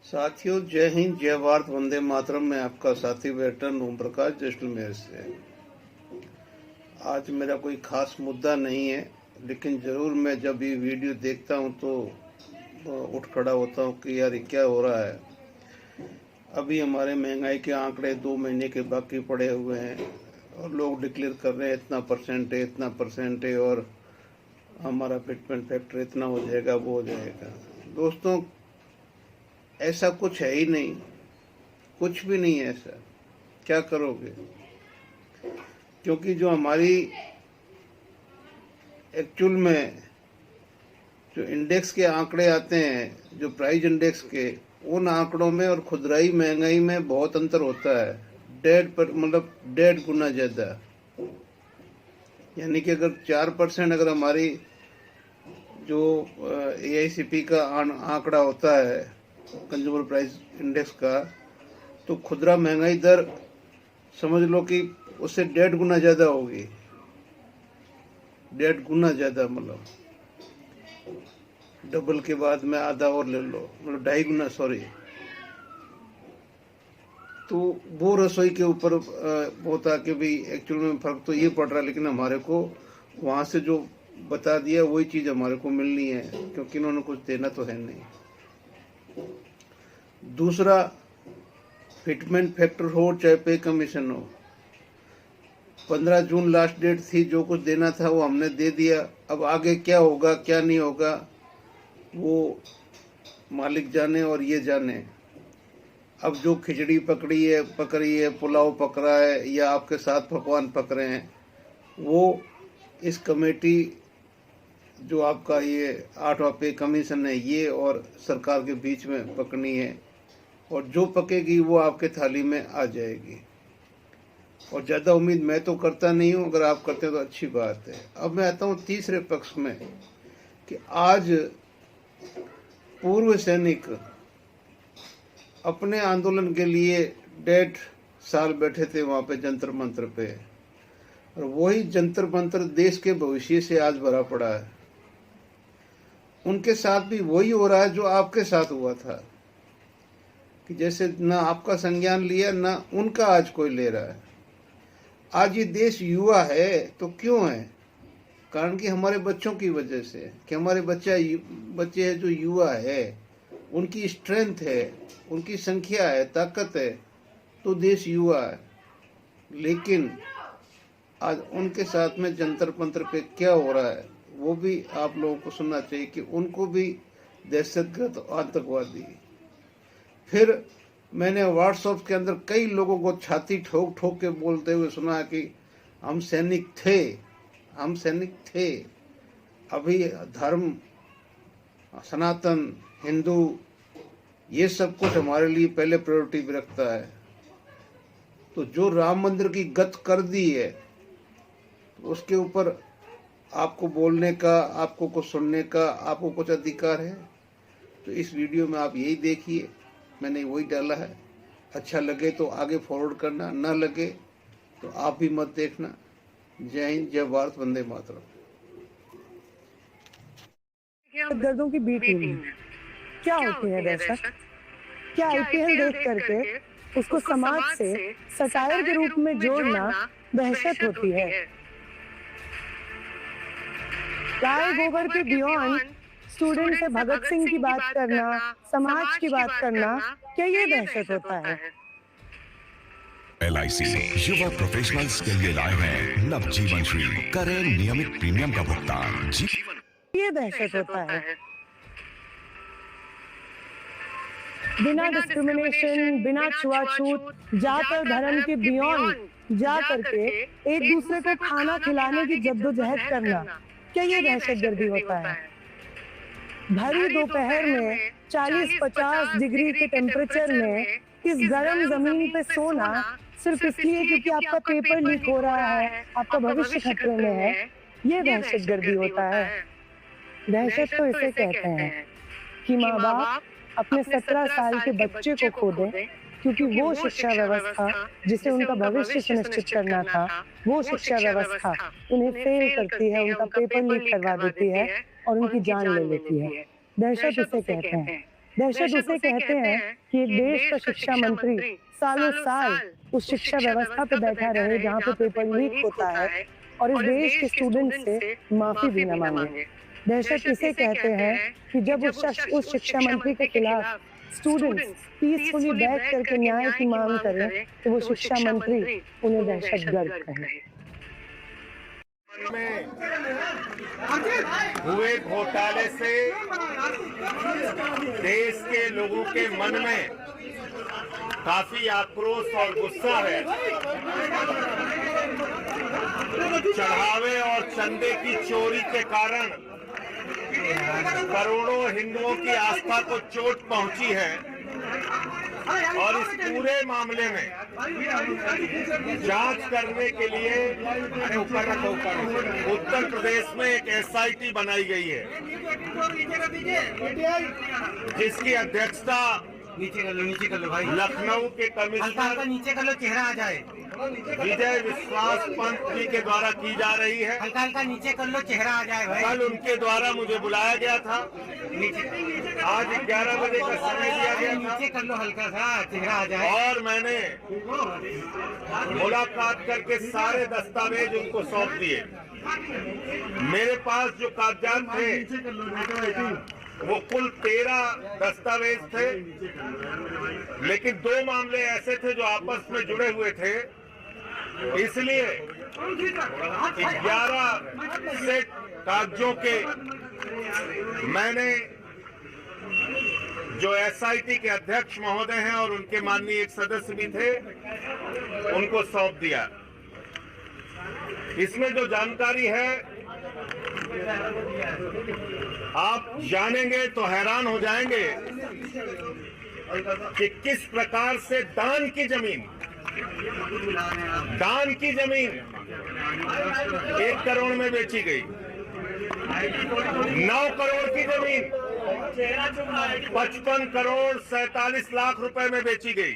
साथियों, जय हिंद, जय भारत, वंदे मातरम। में आपका साथी वेटरन ओम प्रकाश जैसलमेर से। आज मेरा कोई खास मुद्दा नहीं है, लेकिन ज़रूर मैं जब ये वीडियो देखता हूँ तो उठ खड़ा होता हूँ कि यार ये क्या हो रहा है। अभी हमारे महंगाई के आंकड़े 2 महीने के बाकी पड़े हुए हैं और लोग डिक्लेयर कर रहे हैं इतना परसेंट है, इतना परसेंट है और हमारा फिटमेंट फैक्टर इतना हो जाएगा, वो हो जाएगा। दोस्तों, ऐसा कुछ है ही नहीं, कुछ भी नहीं है ऐसा। क्या करोगे? क्योंकि जो हमारी एक्चुअल में जो इंडेक्स के आंकड़े आते हैं, जो प्राइस इंडेक्स के, उन आंकड़ों में और खुदराई महंगाई में बहुत अंतर होता है। 1.5 गुना ज़्यादा। यानी कि अगर 4% अगर हमारी जो AICP का आंकड़ा होता है, कंज्यूमर प्राइस इंडेक्स का, तो खुदरा महंगाई दर समझ लो कि उससे 1.5 गुना ज़्यादा होगी। 1.5 गुना ज़्यादा, मतलब डबल के बाद में आधा और ले लो, मतलब 2.5 गुना, सॉरी। तो वो रसोई के ऊपर होता कि भाई एक्चुअल में फ़र्क तो ये पड़ रहा है, लेकिन हमारे को वहाँ से जो बता दिया वही चीज़ हमारे को मिलनी है, क्योंकि इन्होंने कुछ देना तो है नहीं। दूसरा, फिटमेंट फैक्टर हो चाहे पे कमीशन हो, 15 जून लास्ट डेट थी। जो कुछ देना था वो हमने दे दिया। अब आगे क्या होगा क्या नहीं होगा वो मालिक जाने और ये जाने। अब जो खिचड़ी पक रही है, पुलाव पक रहा है या आपके साथ पकवान पक रहे हैं, वो इस कमेटी जो आपका ये 8वां पे कमीशन है, ये और सरकार के बीच में पकनी है, और जो पकेगी वो आपके थाली में आ जाएगी। और ज़्यादा उम्मीद मैं तो करता नहीं हूँ, अगर आप करते हैं तो अच्छी बात है। अब मैं आता हूँ तीसरे पक्ष में कि आज पूर्व सैनिक अपने आंदोलन के लिए 1.5 साल बैठे थे वहाँ पे जंतर मंतर पे, और वही जंतर मंतर देश के भविष्य से आज भरा पड़ा है। उनके साथ भी वही हो रहा है जो आपके साथ हुआ था, कि जैसे ना आपका संज्ञान लिया ना उनका आज कोई ले रहा है। आज ये देश युवा है तो क्यों है? कारण कि हमारे बच्चों की वजह से, कि हमारे बच्चे हैं जो युवा है, उनकी स्ट्रेंथ है, उनकी संख्या है, ताकत है, तो देश युवा है। लेकिन आज उनके साथ में जंतर मंतर पे क्या हो रहा है वो भी आप लोगों को सुनना चाहिए, कि उनको भी दहशतगर्द आतंकवादी। फिर मैंने व्हाट्सएप के अंदर कई लोगों को छाती ठोक ठोक के बोलते हुए सुना कि हम सैनिक थे, हम सैनिक थे। अभी धर्म, सनातन हिंदू, ये सब कुछ हमारे लिए पहले प्रायोरिटी भी रखता है। तो जो राम मंदिर की गत कर दी है, तो उसके ऊपर आपको बोलने का, आपको कुछ सुनने का, आपको कुछ अधिकार है। तो इस वीडियो में आप यही देखिए, मैंने वही डाला है। अच्छा लगे तो आगे फॉरवर्ड करना, ना लगे तो आप भी मत देखना। जय हिंद, जय भारत, वंदे मातरम। दर्दों की बी टीम क्या होती है दहशत? क्या IPL देख करके उसको समाज से सटायर के रूप में जोड़ना दहशत होती है? गाय गोबर के बियॉन्ड स्टूडेंट से भगत सिंह की बात करना, समाज की बात करना, क्या ये दहशत होता है? LIC युवा प्रोफेशनल्स के लिए लाए हैं नव जीवन श्री। करें नियमित प्रीमियम का भुगतान। ये दहशत होता है। बिना डिस्क्रिमिनेशन, बिना छुआछूत, जात और धर्म के बियॉन्ड जा करके एक दूसरे को खाना खिलाने की जद्दोजहद करना, क्या ये दहशतगर्दी होता है? भरी दोपहर में 40-50 डिग्री के टेम्परेचर में इस गर्म जमीन पे सोना सिर्फ इसलिए क्योंकि आपका पेपर लीक हो रहा है, आपका भविष्य खतरे में है, ये दहशतगर्दी होता है। दहशत तो इसे कहते हैं कि माँ बाप अपने 17 साल के बच्चे को खो दें, क्योंकि वो शिक्षा व्यवस्था जिसे उनका भविष्य सुनिश्चित करना था, वो शिक्षा व्यवस्था उन्हें फेल करती है, उनका पेपर लीक करवा देती है और उनकी जान ले लेती है। दहशत इसे कहते हैं। दहशत उसे कहते हैं कि एक देश का शिक्षा मंत्री सालों साल उस शिक्षा व्यवस्था पे बैठा रहे जहाँ पे पेपर लीक होता है और इस देश के स्टूडेंट से माफी भी न मांगे। दहशत इसे कहते हैं कि जब उस शिक्षा मंत्री के खिलाफ स्टूडेंट्स पीसफुली बैठ करके न्याय की मांग करें तो वो शिक्षा मंत्री उन्हें दहशतगर्द कहे। में हुए घोटाले से देश के लोगों के मन में काफी आक्रोश और गुस्सा है। चढ़ावे और चंदे की चोरी के कारण करोड़ों हिंदुओं की आस्था को चोट पहुंची है और इस पूरे मामले में जांच करने के लिए उत्तर प्रदेश में एक एसआईटी बनाई गई है जिसकी अध्यक्षता नीचे कर लो भाई। लखनऊ के कमिश्नर नीचे कर लो, चेहरा आ जाए। विजय विश्वास पंत जी के द्वारा की जा रही है। हल्का हल्का नीचे कर लो, चेहरा आ जाए भाई। कल उनके द्वारा मुझे बुलाया गया था। आज 11 बजे का समय दिया गया था। नीचे कर लो, हल्का सा चेहरा आ जाए। और मैंने मुलाकात करके सारे दस्तावेज उनको सौंप दिए। मेरे पास जो कागजात थे वो कुल 13 दस्तावेज थे, लेकिन 2 मामले ऐसे थे जो आपस में जुड़े हुए थे, इसलिए 11 सेट कागजों के मैंने जो एसआईटी के अध्यक्ष महोदय हैं और उनके माननीय एक सदस्य भी थे उनको सौंप दिया। इसमें जो जानकारी है आप जानेंगे तो हैरान हो जाएंगे कि किस प्रकार से दान की जमीन 1 करोड़ में बेची गई, 9 करोड़ की जमीन 55 करोड़ 47 लाख रुपए में बेची गई,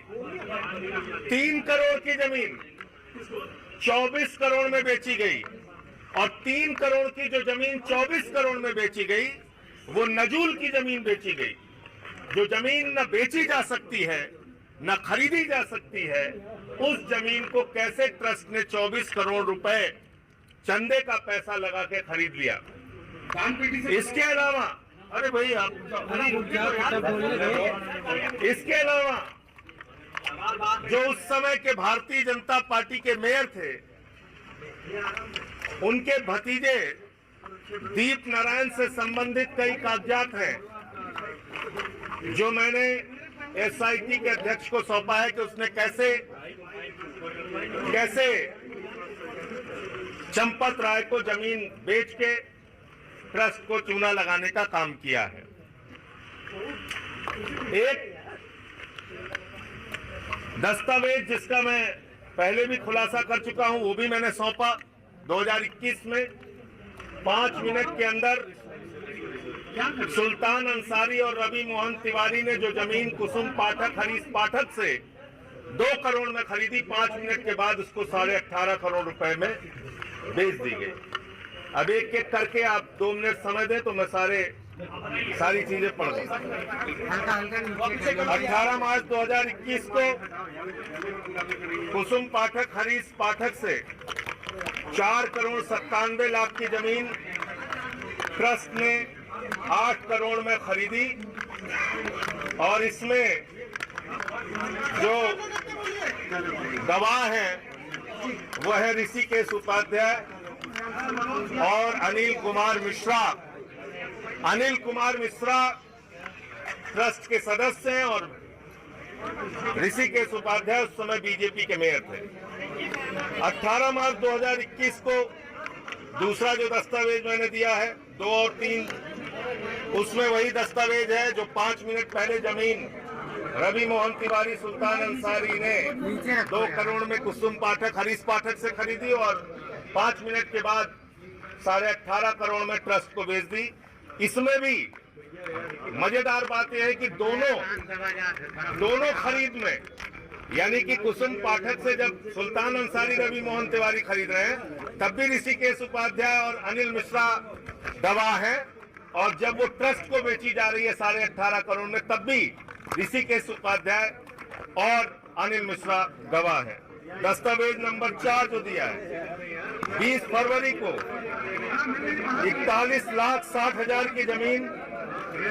3 करोड़ की जमीन 24 करोड़ में बेची गई और 3 करोड़ की जो जमीन 24 करोड़ में बेची गई वो नजूल की जमीन बेची गई। जो जमीन न बेची जा सकती है न खरीदी जा सकती है, उस जमीन को कैसे ट्रस्ट ने 24 करोड़ रुपए चंदे का पैसा लगा के खरीद लिया। इसके अलावा अरे भाई आप इसके अलावा जो उस समय के भारतीय जनता पार्टी के मेयर थे, उनके भतीजे दीप नारायण से संबंधित कई कागजात हैं जो मैंने एसआईटी के अध्यक्ष को सौंपा है कि उसने कैसे चंपत राय को जमीन बेच के ट्रस्ट को चूना लगाने का काम किया है। एक दस्तावेज जिसका मैं पहले भी खुलासा कर चुका हूं वो भी मैंने सौंपा 2021 में। 5 मिनट के अंदर सुल्तान अंसारी और रवि मोहन तिवारी ने जो जमीन कुसुम पाठक हरीश पाठक से 2 करोड़ में खरीदी, 5 मिनट के बाद उसको 18.5 करोड़ रुपए में बेच दी गई। अब एक एक करके आप 2 मिनट समय दें तो मैं सारी चीजें पढ़ दूं। 18 मार्च 2021 को कुसुम पाठक हरीश पाठक से 4 करोड़ 97 लाख की जमीन ट्रस्ट ने 8 करोड़ में खरीदी और इसमें जो गवाह हैं वह है ऋषिकेश उपाध्याय और अनिल कुमार मिश्रा। अनिल कुमार मिश्रा ट्रस्ट के सदस्य हैं और ऋषिकेश उपाध्याय उस समय बीजेपी के मेयर थे। 18 मार्च 2021 को दूसरा जो दस्तावेज मैंने दिया है 2 और 3, उसमें वही दस्तावेज है जो 5 मिनट पहले जमीन रवि मोहन तिवारी सुल्तान अंसारी ने 2 करोड़ में कुसुम पाठक हरीश पाठक से खरीदी और 5 मिनट के बाद 18.5 करोड़ में ट्रस्ट को बेच दी। इसमें भी मजेदार बात यह है कि दोनों खरीद में, यानी कि कुसुम पाठक से जब सुल्तान अंसारी रवि मोहन तिवारी खरीद रहे हैं तब भी ऋषिकेश उपाध्याय और अनिल मिश्रा गवाह हैं और जब वो ट्रस्ट को बेची जा रही है 18.5 करोड़ में, तब भी ऋषिकेश उपाध्याय और अनिल मिश्रा गवाह है। दस्तावेज नंबर 4 जो दिया है, 20 फरवरी को 41,60,000 की जमीन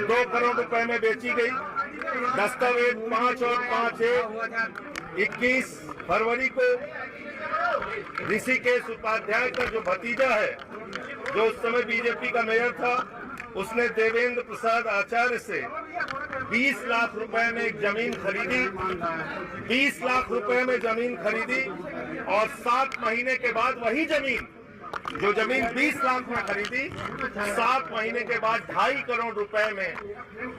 2 करोड़ रुपए में बेची गई। दस्तावेज 5 और 5 21 फरवरी को ऋषिकेश उपाध्याय का जो भतीजा है, जो उस समय बीजेपी का मेयर था, उसने देवेंद्र प्रसाद आचार्य से 20 लाख रुपए में एक जमीन खरीदी। 20 लाख रुपए में जमीन खरीदी और 7 महीने के बाद वही जमीन, जो जमीन 20 लाख में खरीदी, 7 महीने के बाद 2.5 करोड़ रुपए में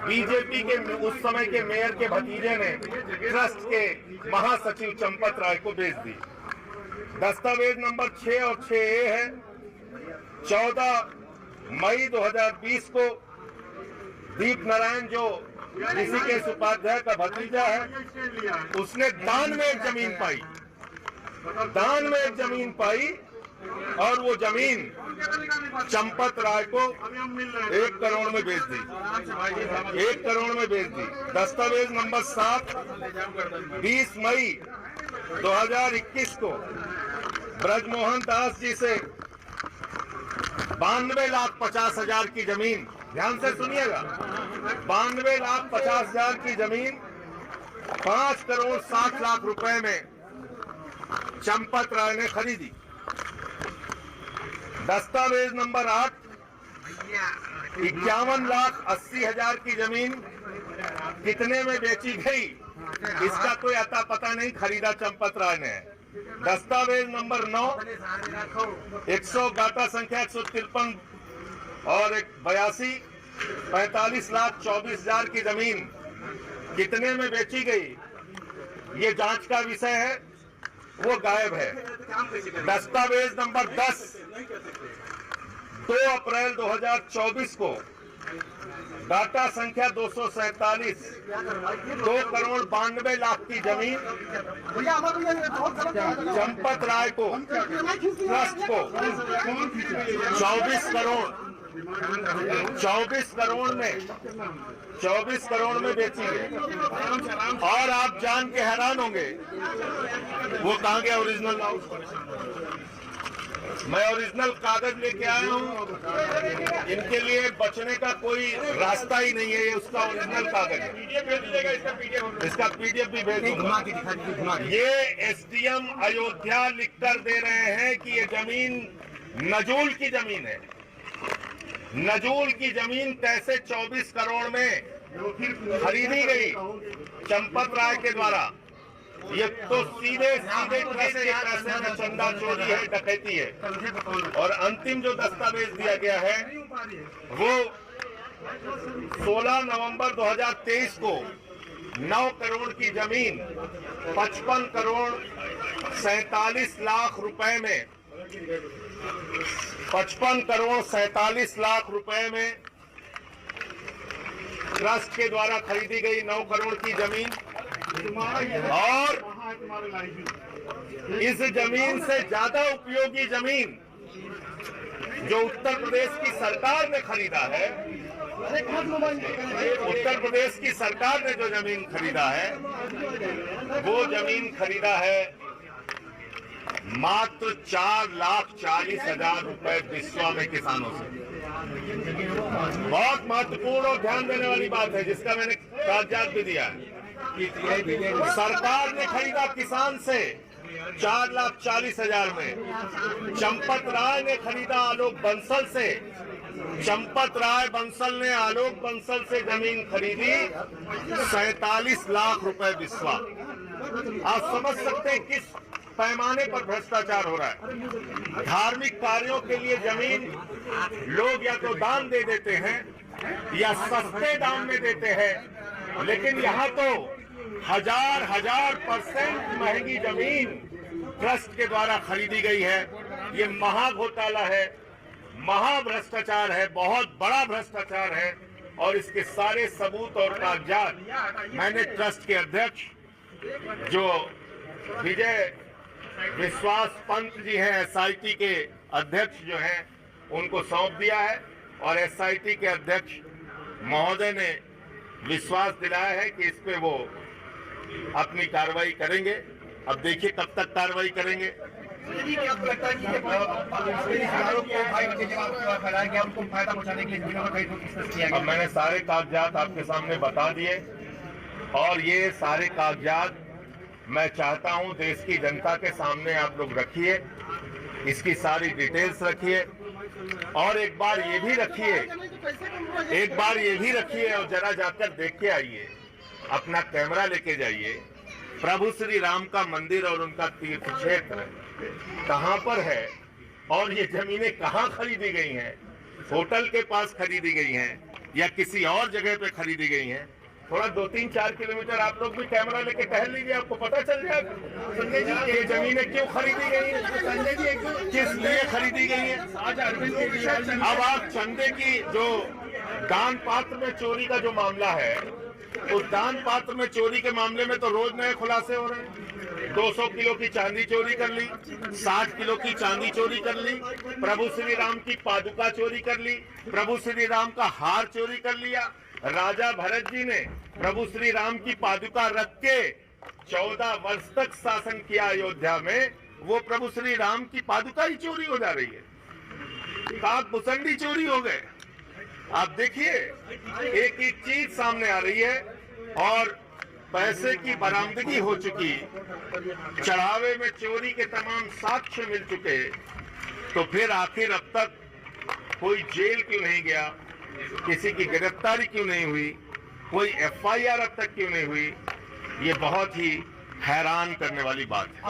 बीजेपी के उस समय के मेयर के भतीजे ने ट्रस्ट के महासचिव चंपत राय को बेच दी। दस्तावेज नंबर 6 और 6A है। 14 मई 2020 को दीप नारायण, जो ऋषिकेश उपाध्याय का भतीजा है, उसने दान में एक जमीन पाई, दान में एक जमीन पाई और वो जमीन चंपत राय को 1 करोड़ में बेच दी, 1 करोड़ में बेच दी। दस्तावेज नंबर 7 20 मई 2021 को ब्रजमोहन दास जी से 92,50,000 की जमीन, ध्यान से सुनिएगा, 92,50,000 की जमीन 5 करोड़ 60 लाख रुपए में चंपत राय ने खरीदी। दस्तावेज नंबर 8 51,80,000 की जमीन कितने में बेची गई, इसका कोई अता पता नहीं, खरीदा चंपत राय ने। दस्तावेज नंबर 9 गाटा संख्या 153 और 82 45,24,000 की जमीन कितने में बेची गई, ये जांच का विषय है, वो गायब है। दस्तावेज नंबर 10 2 अप्रैल 2024 को डाटा संख्या 247 2 करोड़ 92 लाख की जमीन चंपत राय को, ट्रस्ट को 24 करोड़ में बेची गई। और आप जान के हैरान होंगे, वो कहाँ गया ओरिजिनल? मैं ओरिजिनल कागज लेके आया हूँ, इनके लिए बचने का कोई रास्ता ही नहीं है। ये उसका ओरिजिनल कागज है, इसका पीडीएफ भी भेज दूंगा। ये एसडीएम अयोध्या लिखकर दे रहे हैं कि ये जमीन नजूल की जमीन है। नजूल की जमीन कैसे 24 करोड़ में खरीदी गई चंपत राय के द्वारा? ये तो सीधे ट्रस्ट के पैसे में चंदा चोरी है, डकैती है। और अंतिम जो दस्तावेज दिया गया है वो 16 नवंबर 2023 को 9 करोड़ की जमीन 55 करोड़ 47 लाख रुपए में 55 करोड़ 47 लाख रुपए में ट्रस्ट के द्वारा खरीदी गई 9 करोड़ की जमीन। और इस जमीन से ज्यादा उपयोगी जमीन जो उत्तर प्रदेश की सरकार ने खरीदा है, उत्तर प्रदेश की सरकार ने जो जमीन खरीदा है, वो जमीन खरीदा है मात्र 4,40,000 रुपए बिस्वा में किसानों से। बहुत महत्वपूर्ण और ध्यान देने वाली बात है, जिसका मैंने कागजात भी दिया है। सरकार ने खरीदा किसान से 4,40,000 में। चंपत राय ने खरीदा आलोक बंसल से, चंपत राय बंसल ने आलोक बंसल से जमीन खरीदी 47 लाख रुपए बिस्वा। आप समझ सकते हैं किस पैमाने पर भ्रष्टाचार हो रहा है। धार्मिक कार्यों के लिए जमीन लोग या तो दान दे देते हैं या सस्ते दाम में देते हैं, लेकिन यहाँ तो हजार % महंगी जमीन ट्रस्ट के द्वारा खरीदी गई है। ये महा घोटाला है, महा भ्रष्टाचार है, बहुत बड़ा भ्रष्टाचार है। और इसके सारे सबूत और कागजात मैंने ट्रस्ट के अध्यक्ष जो विजय विश्वास पंत जी हैं, एसआईटी के अध्यक्ष जो हैं, उनको सौंप दिया है। और एसआईटी के अध्यक्ष महोदय ने विश्वास दिलाया है कि इस पे वो अपनी कार्रवाई करेंगे। अब देखिए कब तक कार्रवाई करेंगे। अब मैंने सारे कागजात आपके सामने बता दिए और ये सारे कागजात मैं चाहता हूं देश की जनता के सामने आप लोग रखिए, इसकी सारी डिटेल्स रखिए और एक बार ये भी रखिए और जरा जाकर देख के आइए, अपना कैमरा लेके जाइए। प्रभु श्री राम का मंदिर और उनका तीर्थ क्षेत्र कहां पर है और ये जमीनें कहां खरीदी गई हैं, होटल के पास खरीदी गई हैं या किसी और जगह पे खरीदी गई हैं। थोड़ा 2-3-4 किलोमीटर आप लोग भी कैमरा लेके टहल लीजिए, आपको पता चल जाएगा संजय जी ये जमीनें क्यों खरीदी गई हैं, संजय जी किस लिए खरीदी गई हैं। अब आप चंदे की जो दान पात्र में चोरी का जो मामला है, उस दान पात्र में चोरी के मामले में तो रोज नए खुलासे हो रहे हैं। 200 किलो की चांदी चोरी कर ली, 60 किलो की चांदी चोरी कर ली, प्रभु श्री राम की पादुका चोरी कर ली, प्रभु श्री राम का हार चोरी कर लिया। राजा भरत जी ने प्रभु श्री राम की पादुका रख के 14 वर्ष तक शासन किया अयोध्या में, वो प्रभु श्री राम की पादुका ही चोरी हो जा रही है, काक मुसंडी चोरी हो गए। आप देखिए एक एक चीज सामने आ रही है और पैसे की बरामदगी हो चुकी, चढ़ावे में चोरी के तमाम साक्ष्य मिल चुके, तो फिर आखिर अब तक कोई जेल क्यों नहीं गया, किसी की गिरफ्तारी क्यों नहीं हुई, कोई एफआईआर अब तक क्यों नहीं हुई, ये बहुत ही हैरान करने वाली बात है।